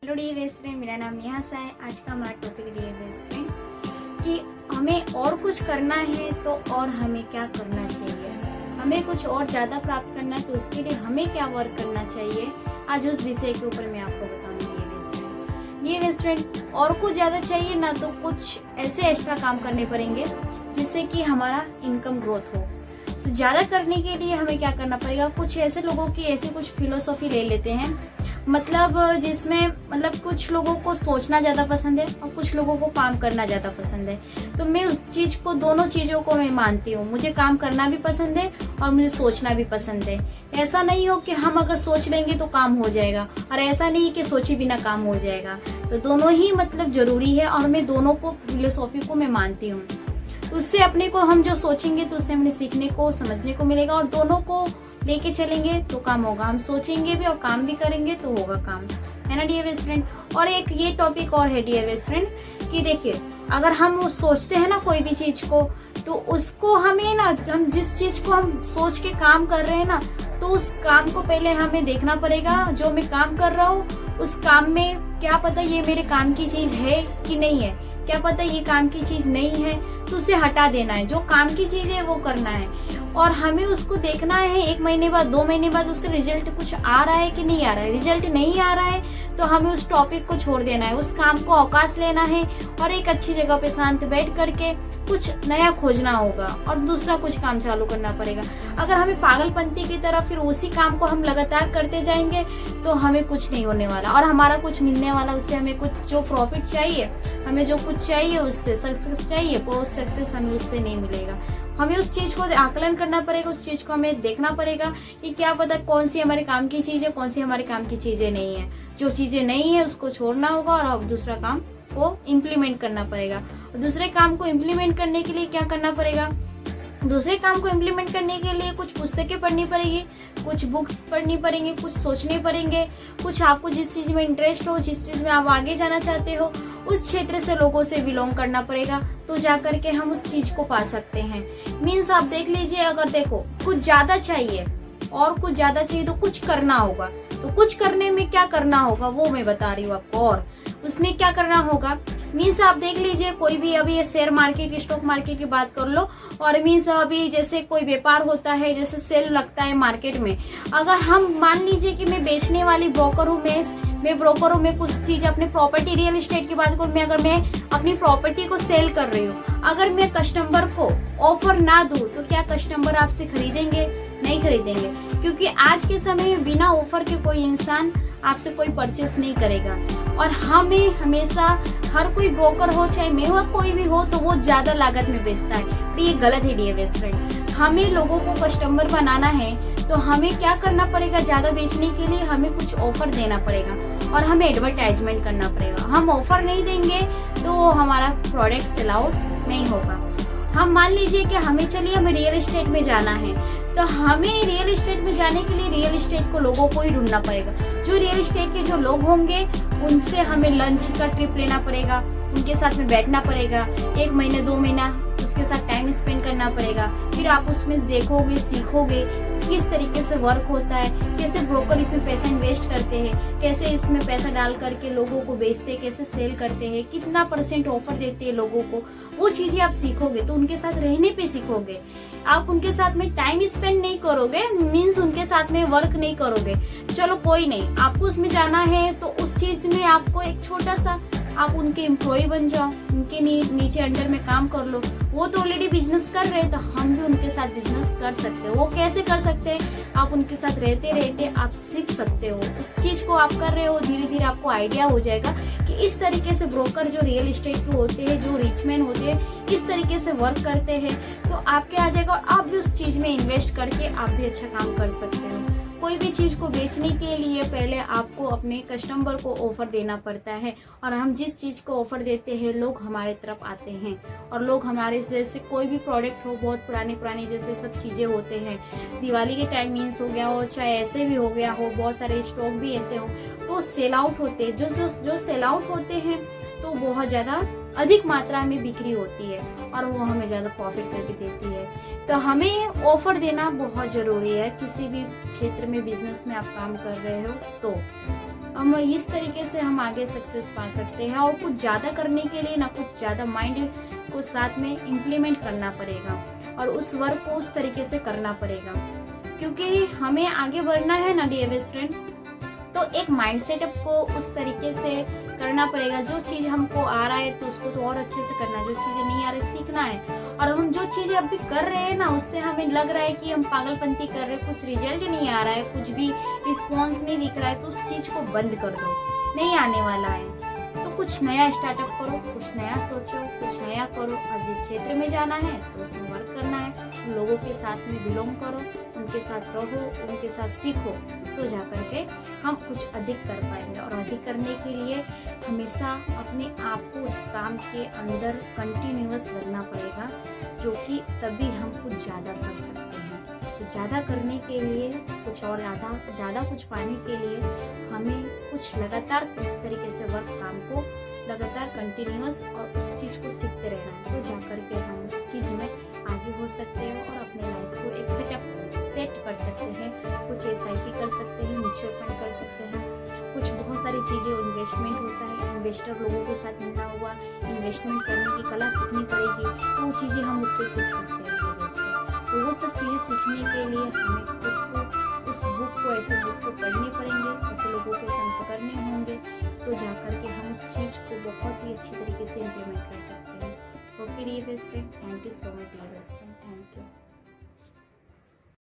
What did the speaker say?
Hello dear best friend, मेरा नाम नेहा सा है। आज का हमारा टॉपिक डियर बेस्ट फ्रेंड कि हमें और कुछ करना है तो और हमें क्या करना चाहिए। हमें कुछ और ज़्यादा प्राप्त करना है तो उसके लिए हमें क्या वर्क करना चाहिए। आज उस विषय के ऊपर मैं आपको बताऊंगी dear best friend. Dear best friend, और कुछ ज़्यादा चाहिए ना तो कुछ ऐसे एक्स्ट्रा काम करने पड़ेंगे जिससे कि हमारा इनकम ग्रोथ हो। तो ज़्यादा करने के लिए हमें क्या करना पड़ेगा, कुछ ऐसे लोगों की ऐसी कुछ फिलोसॉफी ले लेते हैं, मतलब जिसमें कुछ लोगों को सोचना ज्यादा पसंद है और कुछ लोगों को काम करना ज्यादा पसंद है। तो मैं उस चीज को, दोनों चीजों को मैं मानती हूँ। मुझे काम करना भी पसंद है और मुझे सोचना भी पसंद है। ऐसा नहीं हो कि हम अगर सोच लेंगे तो काम हो जाएगा और ऐसा नहीं कि सोचे बिना काम हो जाएगा। तो दोनों ही जरूरी है और मैं दोनों को, फिलोसॉफी को मैं मानती हूँ। उससे अपने को, हम जो सोचेंगे तो उससे हमें सीखने को, समझने को मिलेगा और दोनों को लेके चलेंगे तो काम होगा। हम सोचेंगे भी और काम भी करेंगे तो होगा काम, है ना डियर बेस्ट फ्रेंड। और एक ये टॉपिक और है डियर बेस्ट फ्रेंड कि देखिए, अगर हम सोचते हैं ना कोई भी चीज को, तो उसको हमें ना, हम जिस चीज को हम सोच के काम कर रहे हैं ना, तो उस काम को पहले हमें देखना पड़ेगा। जो मैं काम कर रहा हूँ उस काम में क्या पता ये मेरे काम की चीज है कि नहीं है, क्या पता ये काम की चीज नहीं है, तो उसे हटा देना है। जो काम की चीज है वो करना है और हमें उसको देखना है 1 महीने बाद, 2 महीने बाद उसका रिजल्ट कुछ आ रहा है कि नहीं आ रहा है। रिजल्ट नहीं आ रहा है तो हमें उस टॉपिक को छोड़ देना है, उस काम को अवकाश लेना है और एक अच्छी जगह पे शांत बैठ करके कुछ नया खोजना होगा और दूसरा कुछ काम चालू करना पड़ेगा। अगर हमें पागलपंती की तरह फिर उसी काम को हम लगातार करते जाएंगे तो हमें कुछ नहीं होने वाला और हमारा कुछ मिलने वाला, उससे हमें कुछ जो प्रॉफिट चाहिए, हमें जो कुछ चाहिए, उससे सक्सेस चाहिए, वो सक्सेस हमें उससे नहीं मिलेगा। हमें उस चीज को आकलन करना पड़ेगा, उस चीज को हमें देखना पड़ेगा कि क्या पता कौन सी हमारे काम की चीज है, कौन सी हमारे काम की चीजें नहीं है। जो चीजें नहीं है उसको छोड़ना होगा और अब दूसरा काम को इम्प्लीमेंट करना पड़ेगा। और दूसरे काम को इम्प्लीमेंट करने के लिए क्या करना पड़ेगा, दूसरे काम को इम्प्लीमेंट करने के लिए कुछ पुस्तकें पढ़नी पड़ेगी, कुछ बुक्स पढ़नी पड़ेंगे, कुछ सोचने पड़ेंगे, कुछ आपको जिस चीज में इंटरेस्ट हो, जिस चीज में आप आगे जाना चाहते हो, उस क्षेत्र से लोगों से बिलोंग करना पड़ेगा। तो जाकर के हम उस चीज को पा सकते हैं। मीन्स आप देख लीजिए, अगर देखो कुछ ज्यादा चाहिए और कुछ ज्यादा चाहिए तो कुछ करना होगा। तो कुछ करने में क्या करना होगा वो मैं बता रही हूँ आपको। और उसमें क्या करना होगा, मीन्स आप देख लीजिए, कोई भी अभी ये शेयर मार्केट की, स्टॉक मार्केट की बात कर लो, और मीन्स अभी जैसे कोई व्यापार होता है, जैसे सेल लगता है मार्केट में। अगर हम मान लीजिए कि मैं बेचने वाली ब्रोकर हूँ, मैं ब्रोकर हूँ, मैं कुछ चीज अपने प्रॉपर्टी, रियल एस्टेट की बात करूँ, अगर मैं अपनी प्रॉपर्टी को सेल कर रही हूँ, अगर मैं कस्टमर को ऑफर ना दूं तो क्या कस्टमर आपसे खरीदेंगे? नहीं खरीदेंगे, क्योंकि आज के समय में बिना ऑफर के कोई इंसान आपसे कोई परचेस नहीं करेगा। और हमें हमेशा, हर कोई ब्रोकर हो चाहे मैं हो, कोई भी हो, तो वो ज्यादा लागत में बेचता है। तो ये गलत है डियर बेस्ट फ्रेंड। हमें लोगों को कस्टमर बनाना है तो हमें क्या करना पड़ेगा, ज्यादा बेचने के लिए हमें कुछ ऑफर देना पड़ेगा और हमें एडवर्टाइजमेंट करना पड़ेगा। हम ऑफर नहीं देंगे तो हमारा प्रोडक्ट सेल आउट नहीं होगा। हम मान लीजिए कि हमें, चलिए हमें रियल एस्टेट में जाना है, तो हमें रियल एस्टेट में जाने के लिए रियल एस्टेट को लोगों को ही ढूंढना पड़ेगा। जो रियल एस्टेट के जो लोग होंगे उनसे हमें लंच का ट्रिप लेना पड़ेगा, उनके साथ में बैठना पड़ेगा, 1 महीने 2 महीना उसके साथ टाइम स्पेंड करना पड़ेगा। फिर आप उसमें देखोगे, सीखोगे किस तरीके से वर्क होता है, कैसे ब्रोकर इसमें पैसा इन्वेस्ट करते हैं, कैसे इसमें पैसा डाल करके लोगों को बेचते हैं, कैसे सेल करते हैं, कितना % ऑफर देते हैं लोगों को, वो चीजें आप सीखोगे। तो उनके साथ रहने पे सीखोगे, आप उनके साथ में टाइम स्पेंड नहीं करोगे, मीन्स उनके साथ में वर्क नहीं करोगे। चलो कोई नहीं, आपको उसमें जाना है तो उस चीज में आपको एक छोटा सा, आप उनके एम्प्लॉय बन जाओ, उनके नीचे अंडर में काम कर लो। वो तो ऑलरेडी बिजनेस कर रहे हैं तो हम भी उनके साथ बिजनेस कर सकते हो। वो कैसे कर सकते हैं, आप उनके साथ रहते रहते आप सीख सकते हो। उस चीज को आप कर रहे हो, धीरे धीरे आपको आइडिया हो जाएगा कि इस तरीके से ब्रोकर जो रियल एस्टेट के होते हैं, जो रिचमैन होते हैं, इस तरीके से वर्क करते हैं। तो आपके आ जाएगा और आप भी उस चीज में इन्वेस्ट करके आप भी अच्छा काम कर सकते हो। कोई भी चीज को बेचने के लिए पहले आपको अपने कस्टमर को ऑफर देना पड़ता है और हम जिस चीज को ऑफर देते हैं लोग हमारे तरफ आते हैं। और लोग हमारे, जैसे कोई भी प्रोडक्ट हो, बहुत पुराने जैसे सब चीजें होते हैं, दिवाली के टाइम मीन्स हो गया हो, चाहे ऐसे भी हो गया हो, बहुत सारे स्टॉक भी ऐसे हो, तो सेल आउट होते हैं। जो सेल आउट होते हैं तो बहुत ज्यादा अधिक मात्रा में बिक्री होती है और वो हमें ज्यादा प्रॉफिट करके देती है। तो हमें ऑफर देना बहुत जरूरी है किसी भी क्षेत्र में, बिजनेस में आप काम कर रहे हो तो। हम इस तरीके से हम आगे सक्सेस पा सकते हैं। और कुछ ज़्यादा करने के लिए ना कुछ ज़्यादा माइंड को साथ में इम्प्लीमेंट करना पड़ेगा और उस वर्क को उस तरीके से करना पड़ेगा, क्योंकि हमें आगे बढ़ना है ना डियर बेस्ट फ्रेंड। तो एक माइंड सेटअप को उस तरीके से करना पड़ेगा। जो चीज हमको आ रहा है तो उसको तो और अच्छे से करना है, जो चीजें नहीं आ रही सीखना है। और हम जो चीजें अभी कर रहे हैं ना उससे हमें लग रहा है कि हम पागलपंती कर रहे हैं, कुछ रिजल्ट नहीं आ रहा है, कुछ भी रिस्पॉन्स नहीं दिख रहा है, तो उस चीज को बंद कर दो, नहीं आने वाला है। तो कुछ नया स्टार्टअप करो, कुछ नया सोचो, कुछ नया करो। और जिस क्षेत्र में जाना है तो उसमें वर्क करना है, लोगों के साथ में बिलोंग करो, उनके साथ रहो, उनके साथ सीखो, तो जा करके हम कुछ अधिक कर पाएंगे। और अधिक करने के लिए हमेशा अपने आप को उस काम के अंदर कंटिन्यूअस लगना पड़ेगा, जो कि तभी हम कुछ ज़्यादा कर सकते हैं। तो ज़्यादा करने के लिए कुछ और ज़्यादा कुछ पाने के लिए हमें कुछ लगातार इस तरीके से वर्क काम को लगातार कंटिन्यूअस और उस चीज़ को सीखते रहना है, तो जा करके हम उस चीज़ में आगे हो सकते हैं और अपने लाइफ को एक सेट कर सकते हैं। कुछ SIP कर सकते हैं, म्यूचुअल फंड कर सकते हैं, कुछ बहुत सारी चीज़ें, इन्वेस्टमेंट होता है, इन्वेस्टर लोगों के साथ मिलना हुआ, इन्वेस्टमेंट करने की कला सीखनी पड़ेगी, वो चीज़ें हम उससे सीख सकते हैं। तो वो सब चीज़ें सीखने के लिए हमें खुद को उस बुक को, ऐसे बुक को पढ़ने पड़ेंगे, ऐसे लोगों के संग पकड़ने होंगे, तो जा करके हम उस चीज़ को बहुत ही अच्छी तरीके से इम्प्लीमेंट कर सकते हैं। Okay dear best friend, thank you so much dear best friend, thank you.